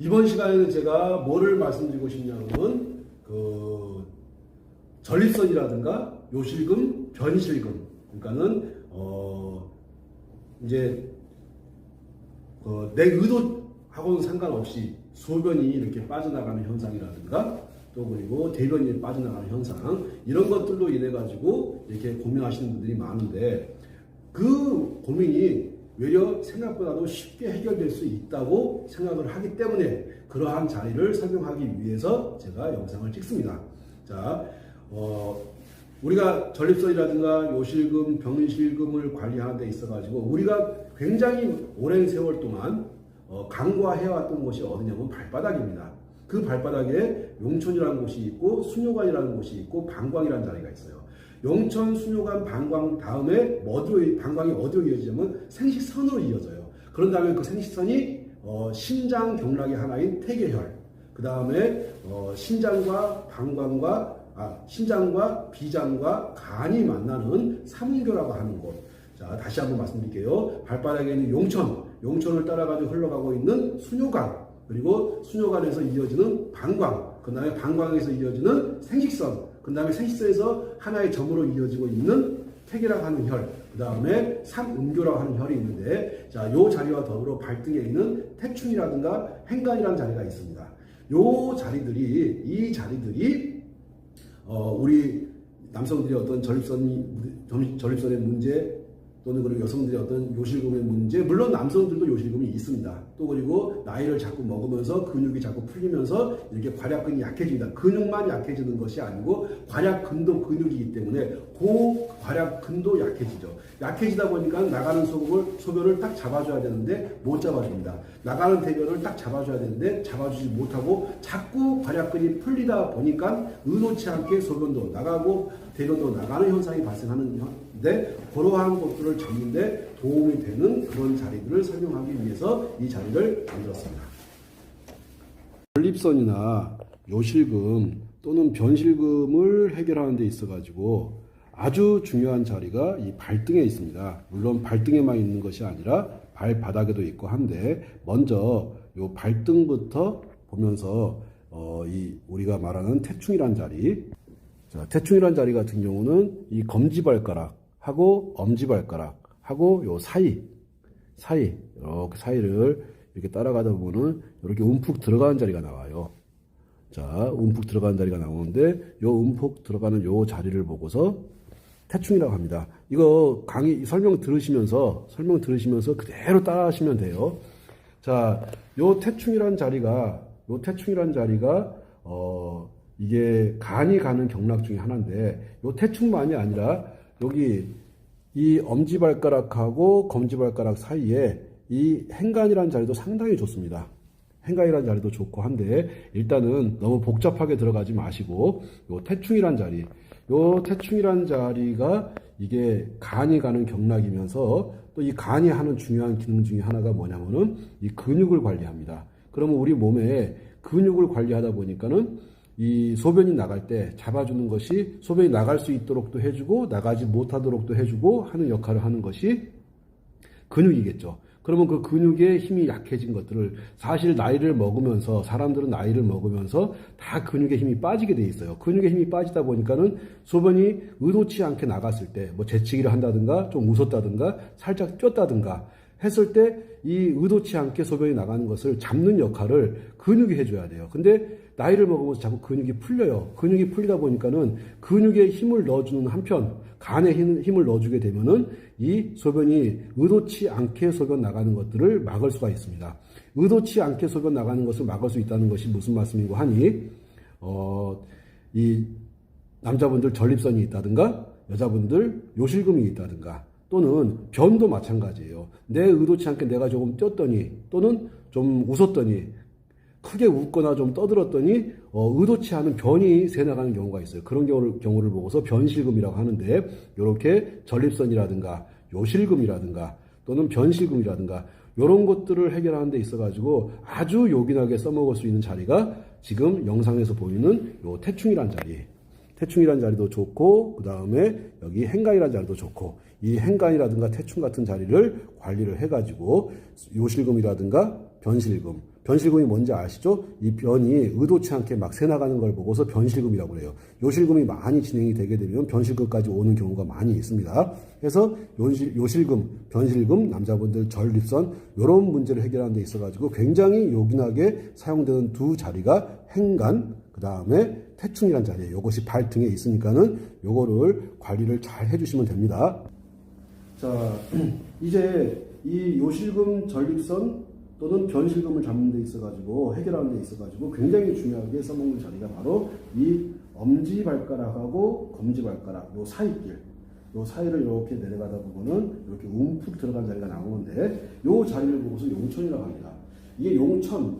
이번 시간에는 제가 뭐를 말씀드리고 싶냐면 전립선이라든가 요실금, 변실금, 그러니까는 이제 내 의도하고는 상관없이 소변이 이렇게 빠져나가는 현상이라든가 또 그리고 대변이 빠져나가는 현상, 이런 것들로 인해 가지고 이렇게 고민하시는 분들이 많은데, 그 고민이 외려 생각보다도 쉽게 해결될 수 있다고 생각을 하기 때문에 그러한 자리를 설명하기 위해서 제가 영상을 찍습니다. 자, 우리가 전립선이라든가 요실금, 변실금을 관리하는 데 있어 가지고 우리가 굉장히 오랜 세월 동안 간과해왔던 곳이 어디냐면 발바닥입니다. 그 발바닥에 용천이라는 곳이 있고 수뇨관이라는 곳이 있고 방광이라는 자리가 있어요. 용천, 수뇨관, 방광 다음에 방광이 어디로 이어지냐면 생식선으로 이어져요. 그런 다음에 그 생식선이 신장 경락의 하나인 태계혈, 그 다음에 신장과 비장과 간이 만나는 삼음교라고 하는 곳. 자, 다시 한번 말씀드릴게요. 발바닥에 있는 용천을 따라가지고 흘러가고 있는 수뇨관, 그리고 수뇨관에서 이어지는 방광, 그 다음에 방광에서 이어지는 생식선, 그 다음에 생식선에서 하나의 점으로 이어지고 있는 태계라고 하는 혈, 그 다음에 삼음교라고 하는 혈이 있는데, 자, 요 자리와 더불어 발등에 있는 태충이라든가 행간이라는 자리가 있습니다. 이 자리들이 우리 남성들의 어떤 전립선의 문제, 또는 그리고 여성들의 어떤 요실금의 문제, 물론 남성들도 요실금이 있습니다. 또 그리고 나이를 자꾸 먹으면서 근육이 자꾸 풀리면서 이렇게 괄약근이 약해집니다. 근육만 약해지는 것이 아니고 괄약근도 근육이기 때문에 그 괄약근도 약해지죠. 약해지다 보니까 나가는 소변을 딱 잡아줘야 되는데 못 잡아줍니다. 나가는 대변을 딱 잡아줘야 되는데 잡아주지 못하고 자꾸 괄약근이 풀리다 보니까 의도치 않게 소변도 나가고 대변도 나가는 현상이 발생하는데, 그러한 것들을 잡는데 도움이 되는 그런 자리들을 설명하기 위해서 이 자리를 만들었습니다. 전립선이나 요실금 또는 변실금을 해결하는 데 있어 가지고 아주 중요한 자리가 이 발등에 있습니다. 물론 발등에만 있는 것이 아니라 발바닥에도 있고 한데, 먼저 요 발등부터 보면서 우리가 말하는 태충이란 자리, 자, 태충이란 자리 같은 경우는 이 검지발가락하고 엄지발가락하고 요 사이 이렇게 사이를 이렇게 따라가다 보면은 이렇게 움푹 들어가는 자리가 나와요. 자, 움푹 들어가는 자리가 나오는데, 요 움푹 들어가는 요 자리를 보고서 태충이라고 합니다. 이거 강의 설명 들으시면서 그대로 따라 하시면 돼요. 자, 요 태충이란 자리가 이게 간이 가는 경락 중에 하나인데, 요 태충만이 아니라 여기 이 엄지발가락하고 검지발가락 사이에 이 행간이라는 자리도 상당히 좋습니다. 행간이라는 자리도 좋고 한데, 일단은 너무 복잡하게 들어가지 마시고 요 태충이란 자리가 이게 간이 가는 경락이면서 또 이 간이 하는 중요한 기능 중에 하나가 뭐냐면은 이 근육을 관리합니다. 그러면 우리 몸에 근육을 관리하다 보니까는 이 소변이 나갈 때 잡아주는 것이, 소변이 나갈 수 있도록도 해주고 나가지 못하도록도 해주고 하는 역할을 하는 것이 근육이겠죠. 그러면 그 근육의 힘이 약해진 것들을, 사실 사람들은 나이를 먹으면서 다 근육의 힘이 빠지게 돼 있어요. 근육의 힘이 빠지다 보니까는 소변이 의도치 않게 나갔을 때, 뭐 재치기를 한다든가 좀 웃었다든가 살짝 뛰었다든가 했을 때 이 의도치 않게 소변이 나가는 것을 잡는 역할을 근육이 해줘야 돼요. 근데 나이를 먹으면서 자꾸 근육이 풀려요. 근육이 풀리다 보니까는 근육에 힘을 넣어주는 한편, 간에 힘을 넣어주게 되면은 이 소변이 의도치 않게 소변 나가는 것들을 막을 수가 있습니다. 의도치 않게 소변 나가는 것을 막을 수 있다는 것이 무슨 말씀이고 하니, 이 남자분들 전립선이 있다든가 여자분들 요실금이 있다든가 또는 변도 마찬가지예요. 내 의도치 않게 내가 조금 뛰었더니 또는 좀 웃었더니, 크게 웃거나 좀 떠들었더니 의도치 않은 변이 새나가는 경우가 있어요. 그런 경우를 보고서 변실금이라고 하는데, 이렇게 전립선이라든가 요실금이라든가 또는 변실금이라든가 이런 것들을 해결하는 데 있어 가지고 아주 요긴하게 써먹을 수 있는 자리가 지금 영상에서 보이는 요 태충이란 자리도 좋고, 그 다음에 여기 행간이란 자리도 좋고, 이 행간이라든가 태충 같은 자리를 관리를 해가지고 요실금이라든가 변실금, 변실금이 뭔지 아시죠? 이 변이 의도치 않게 막 새나가는 걸 보고서 변실금이라고 해요. 요실금이 많이 진행이 되게 되면 변실금까지 오는 경우가 많이 있습니다. 그래서 요실금, 변실금, 남자분들 전립선 이런 문제를 해결하는 데 있어가지고 굉장히 요긴하게 사용되는 두 자리가 행간, 그 다음에 태충이라는 자리예요. 이것이 발등에 있으니까는 요거를 관리를 잘 해주시면 됩니다. 자, 이제 이 요실금, 전립선 또는 변실금을 잡는 데 있어가지고 해결하는 데 있어가지고 굉장히 중요하게 써먹는 자리가 바로 이 엄지발가락하고 검지발가락 요 사이길, 요 사이를 이렇게 내려가다 보면은 이렇게 움푹 들어간 자리가 나오는데 요 자리를 보고서 용천이라고 합니다. 이게 용천,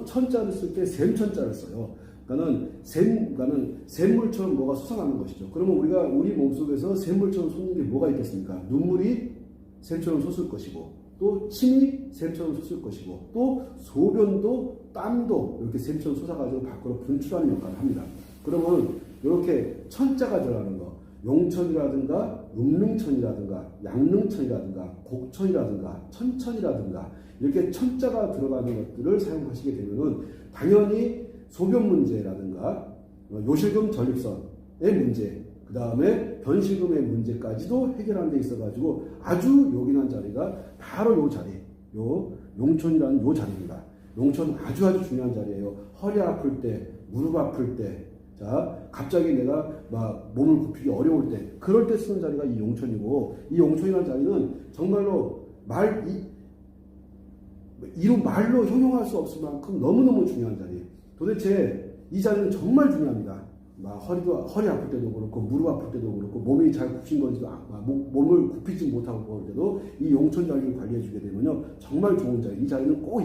천자를 쓸 때 샘천자를 써요. 그러니까는 샘물처럼 뭐가 솟아나는 것이죠. 그러면 우리가 우리 몸속에서 샘물처럼 솟는 게 뭐가 있겠습니까? 눈물이 샘처럼 솟을 것이고, 또 침이 샘처럼 솟을 것이고, 또 소변도 땀도 이렇게 샘처럼 솟아가지고 밖으로 분출하는 역할을 합니다. 그러면 이렇게 천자가 들어가는 거, 용천이라든가 음릉천이라든가 양릉천이라든가 곡천이라든가 천천이라든가 이렇게 천자가 들어가는 것들을 사용하시게 되면은 당연히 소변 문제라든가 요실금 전립선의 문제, 그 다음에 변실금의 문제까지도 해결하는 데 있어가지고 아주 요긴한 자리가 바로 요 자리, 요 용천이라는 요 자리입니다. 용천 아주 중요한 자리예요. 허리 아플 때, 무릎 아플 때, 자, 갑자기 내가 막 몸을 굽히기 어려울 때, 그럴 때 쓰는 자리가 이 용천이고, 이 용천이라는 자리는 정말로 이루 말로 형용할 수 없을 만큼 너무너무 중요한 자리. 도대체 이 자리는 정말 중요합니다. 허리 아플 때도 그렇고, 무릎 아플 때도 그렇고, 몸이 잘 굽힌 건지도, 몸을 굽히지 못하고 그럴 때도 이 용천 자리를 관리해주게 되면요, 정말 좋은 자리. 이 자리는 꼭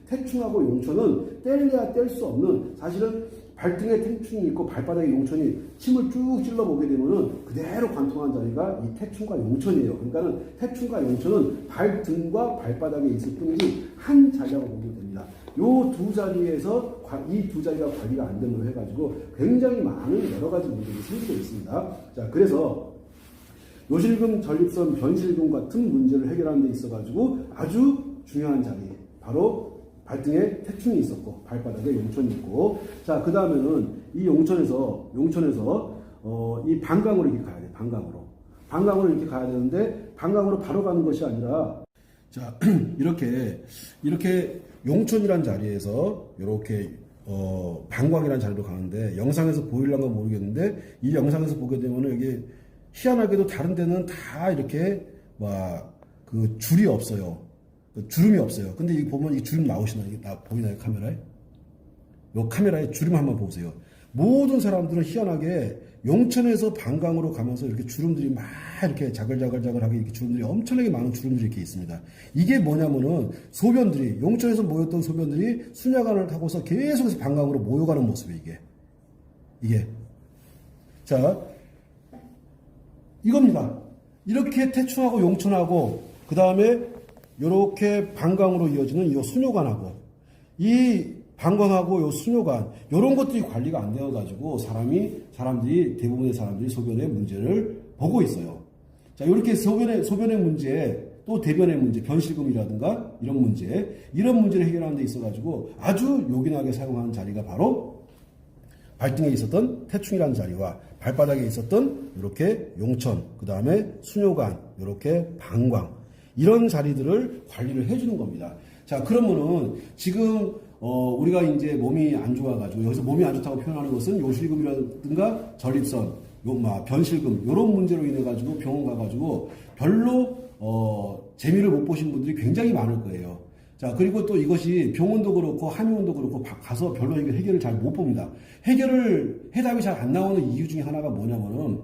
태충하고 용천은 뗄래야 뗄 수 없는, 사실은 발등에 태충이 있고 발바닥에 용천이 침을 쭉 찔러보게 되면은 그대로 관통한 자리가 이 태충과 용천이에요. 그러니까는 태충과 용천은 발등과 발바닥에 있을 뿐이지 한 자리라고 보면 됩니다. 요 두 자리에서 이 두 자리가 관리가 안 되므로 해가지고 굉장히 많은 여러 가지 문제들이 생기고 있습니다. 자, 그래서 요실금, 전립선, 변실금 같은 문제를 해결하는 데 있어가지고 아주 중요한 자리, 바로 발등에 태충이 있었고 발바닥에 용천이 있고, 자, 그 다음에는 이 용천에서 이 방광으로 이렇게 가야 돼. 방광으로 이렇게 가야 되는데 방광으로 바로 가는 것이 아니라, 자, 이렇게 용천이란 자리에서 이렇게 방광이라는 자리로 가는데, 영상에서 보일란가 모르겠는데 이 영상에서 보게 되면은 이게 희한하게도 다른 데는 다 이렇게 그 줄이 없어요. 주름이 없어요. 근데 이 보면 이 주름 나오시나요? 보이나요? 카메라에? 요 카메라에 주름 한번 보세요. 모든 사람들은 희한하게 용천에서 방광으로 가면서 이렇게 주름들이 막 이렇게 자글자글하게 이렇게 주름들이 엄청나게 많은 주름들이 이렇게 있습니다. 이게 뭐냐면은 소변들이, 용천에서 모였던 소변들이 순야관을 타고서 계속해서 방광으로 모여가는 모습이에요. 이게. 자, 이겁니다. 이렇게 태충하고 용천하고 그 다음에 요렇게 방광으로 이어지는 이 수뇨관하고 이 방광하고 요 수뇨관, 요런 것들이 관리가 안 되어가지고 대부분의 사람들이 소변의 문제를 보고 있어요. 자, 이렇게 소변의 문제, 또 대변의 문제, 변실금이라든가 이런 문제를 해결하는 데 있어가지고 아주 요긴하게 사용하는 자리가 바로 발등에 있었던 태충이라는 자리와 발바닥에 있었던 이렇게 용천, 그 다음에 수뇨관, 이렇게 방광, 이런 자리들을 관리를 해주는 겁니다. 자, 그러면은 지금 우리가 이제 몸이 안 좋아가지고, 여기서 몸이 안 좋다고 표현하는 것은 요실금이라든가 전립선, 변실금 이런 문제로 인해 가지고 병원 가가지고 별로 재미를 못 보신 분들이 굉장히 많을 거예요. 자, 그리고 또 이것이 병원도 그렇고 한의원도 그렇고 가서 별로 해결을 잘 못 봅니다. 해답이 잘 안 나오는 이유 중에 하나가 뭐냐면은,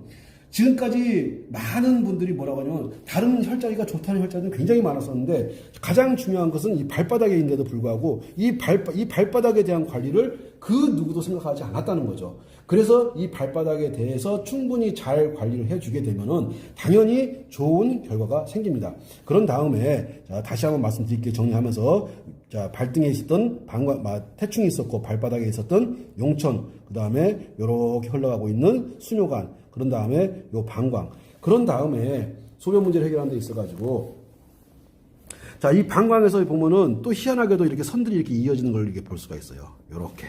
지금까지 많은 분들이 뭐라고 하냐면 다른 혈자리가 좋다는 혈자리는 굉장히 많았었는데, 가장 중요한 것은 이 발바닥에 있는데도 불구하고 이 발바닥에 대한 관리를 그 누구도 생각하지 않았다는 거죠. 그래서 이 발바닥에 대해서 충분히 잘 관리를 해주게 되면은 당연히 좋은 결과가 생깁니다. 그런 다음에, 자, 다시 한번 말씀드릴게요. 정리하면서, 자, 발등에 있었던 태충이 있었고 발바닥에 있었던 용천, 그 다음에 이렇게 흘러가고 있는 수뇨관, 그런 다음에 요 방광, 그런 다음에 소변 문제를 해결하는 데 있어가지고, 자, 이 방광에서 보면은 또 희한하게도 이렇게 선들이 이렇게 이어지는 걸 이렇게 볼 수가 있어요. 요렇게.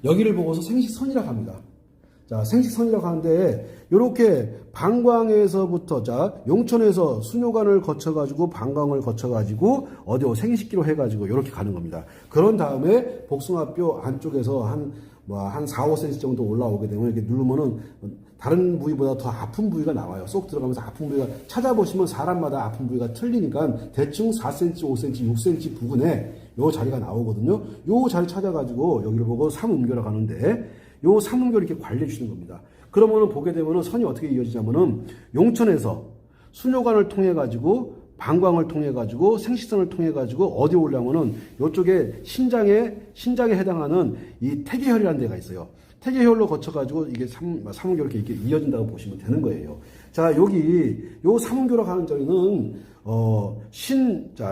여기를 보고서 생식선이라고 합니다. 자, 생식선이라고 하는데, 요렇게 방광에서부터, 자, 용천에서 수뇨관을 거쳐가지고, 방광을 거쳐가지고, 어디 생식기로 해가지고, 요렇게 가는 겁니다. 그런 다음에, 복숭아뼈 안쪽에서 한 4, 5cm 정도 올라오게 되면, 이렇게 누르면은, 다른 부위보다 더 아픈 부위가 나와요. 쏙 들어가면서 아픈 부위가, 찾아보시면 사람마다 아픈 부위가 틀리니까, 대충 4cm, 5cm, 6cm 부근에 요 자리가 나오거든요. 요 자리 찾아가지고, 여기를 보고 삼음교로 가는데, 요 삼음교를 이렇게 관리해 주시는 겁니다. 그러면은 보게 되면은 선이 어떻게 이어지냐면은 용천에서 수뇨관을 통해 가지고 방광을 통해 가지고 생식선을 통해 가지고 어디 오려면은 요쪽에 신장에 해당하는 이 태계혈이라는 데가 있어요. 태계혈로 거쳐 가지고 이게 삼음교로 이렇게 이어진다고 보시면 되는 거예요. 자, 여기 요 삼음교로 가는 저리는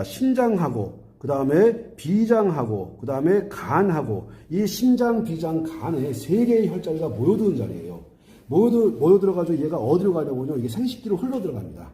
신장하고 그 다음에 비장하고 그 다음에 간하고 이 신장, 비장, 간에 세 개의 혈자리가 모여드는 자리예요. 모여들어가지고 얘가 어디로 가냐면요, 이게 생식기로 흘러 들어갑니다.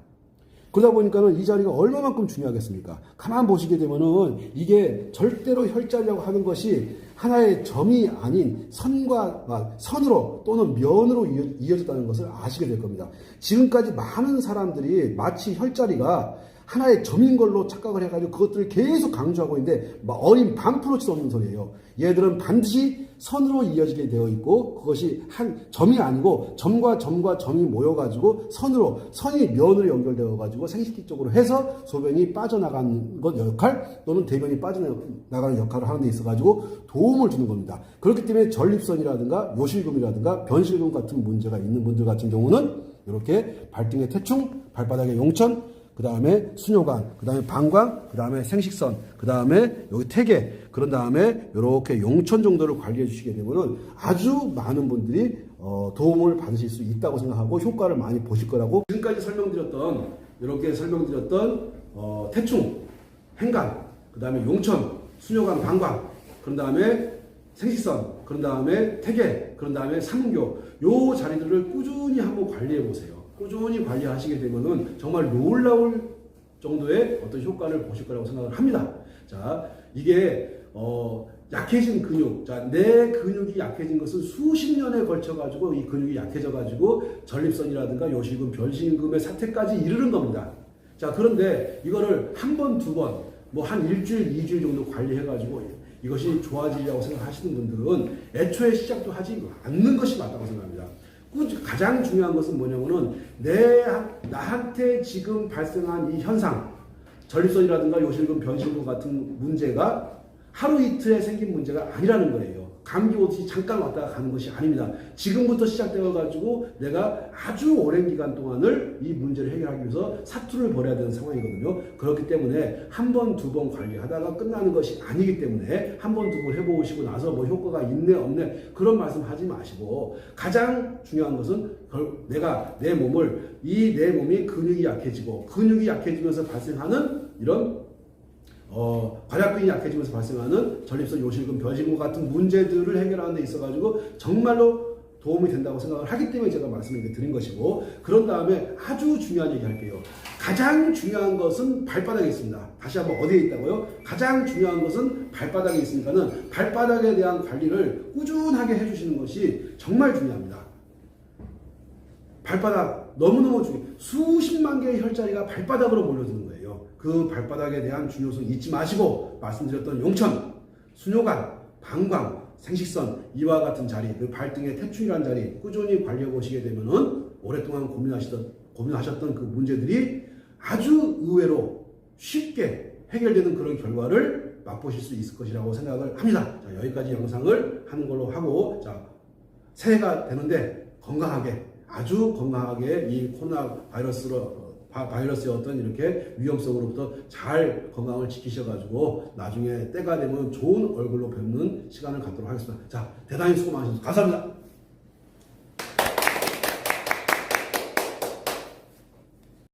그러다 보니까는 이 자리가 얼마만큼 중요하겠습니까? 가만 보시게 되면은 이게 절대로 혈자리라고 하는 것이 하나의 점이 아닌 선으로 또는 면으로 이어졌다는 것을 아시게 될 겁니다. 지금까지 많은 사람들이 마치 혈자리가 하나의 점인 걸로 착각을 해가지고 그것들을 계속 강조하고 있는데 어린 반프로치 없는 소리예요. 얘들은 반드시 선으로 이어지게 되어 있고 그것이 한 점이 아니고 점과 점이 모여가지고 선이 면으로 연결되어가지고 생식기 쪽으로 해서 소변이 빠져나가는 것 역할 또는 대변이 빠져나가는 역할을 하는 데 있어가지고 도움을 주는 겁니다. 그렇기 때문에 전립선이라든가 요실금이라든가 변실금 같은 문제가 있는 분들 같은 경우는 이렇게 발등의 태충, 발바닥의 용천, 그 다음에 수뇨관, 그 다음에 방광, 그 다음에 생식선, 그 다음에 여기 태계, 그런 다음에 이렇게 용천 정도를 관리해 주시게 되면은 아주 많은 분들이 도움을 받으실 수 있다고 생각하고 효과를 많이 보실 거라고. 지금까지 이렇게 설명드렸던 태충, 행간, 그 다음에 용천, 수뇨관, 방광, 그런 다음에 생식선, 그런 다음에 태계, 그런 다음에 삼음교, 요 자리들을 꾸준히 한번 관리해 보세요. 꾸준히 관리하시게 되면은 정말 놀라울 정도의 어떤 효과를 보실 거라고 생각을 합니다. 자, 이게 약해진 근육, 자, 내 근육이 약해진 것은 수십 년에 걸쳐 가지고 이 근육이 약해져 가지고 전립선이라든가 요실금, 변실금의 사태까지 이르는 겁니다. 자, 그런데 이거를 한 번, 두 번, 뭐 한 일주일, 2주일 정도 관리해 가지고 이것이 좋아지려고 생각하시는 분들은 애초에 시작도 하지 않는 것이 맞다고 생각합니다. 가장 중요한 것은 뭐냐면은 나한테 지금 발생한 이 현상, 전립선이라든가 요실금, 변실금 같은 문제가 하루 이틀에 생긴 문제가 아니라는 거예요. 감기 오듯이 잠깐 왔다가 가는 것이 아닙니다. 지금부터 시작되어 가지고 내가 아주 오랜 기간 동안을 이 문제를 해결하기 위해서 사투를 벌여야 되는 상황이거든요. 그렇기 때문에 한 번, 두 번 관리하다가 끝나는 것이 아니기 때문에 한 번, 두 번 해보시고 나서 뭐 효과가 있네 없네 그런 말씀 하지 마시고, 가장 중요한 것은 내가 내 몸이 근육이 약해지고 근육이 약해지면서 발생하는 이런 관약근이 약해지면서 발생하는 전립선, 요실금, 변실금 같은 문제들을 해결하는 데 있어가지고 정말로 도움이 된다고 생각을 하기 때문에 제가 말씀을 드린 것이고, 그런 다음에 아주 중요한 얘기 할게요. 가장 중요한 것은 발바닥에 있습니다. 다시 한번 어디에 있다고요? 가장 중요한 것은 발바닥에 있으니까는 발바닥에 대한 관리를 꾸준하게 해주시는 것이 정말 중요합니다. 발바닥 너무너무 중요해요. 수십만 개의 혈자리가 발바닥으로 몰려드는 거예요. 그 발바닥에 대한 중요성 잊지 마시고, 말씀드렸던 용천, 수뇨관, 방광, 생식선, 이와 같은 자리, 그 발등의 태충이라는 자리 꾸준히 관리해 보시게 되면은 오랫동안 고민하셨던 그 문제들이 아주 의외로 쉽게 해결되는 그런 결과를 맛보실 수 있을 것이라고 생각을 합니다. 자, 여기까지 영상을 하는 걸로 하고, 자, 새해가 되는데 건강하게, 아주 건강하게 이 코로나 바이러스의 어떤 이렇게 위험성으로부터 잘 건강을 지키셔가지고 나중에 때가 되면 좋은 얼굴로 뵙는 시간을 갖도록 하겠습니다. 자, 대단히 수고 많으셨습니다. 감사합니다.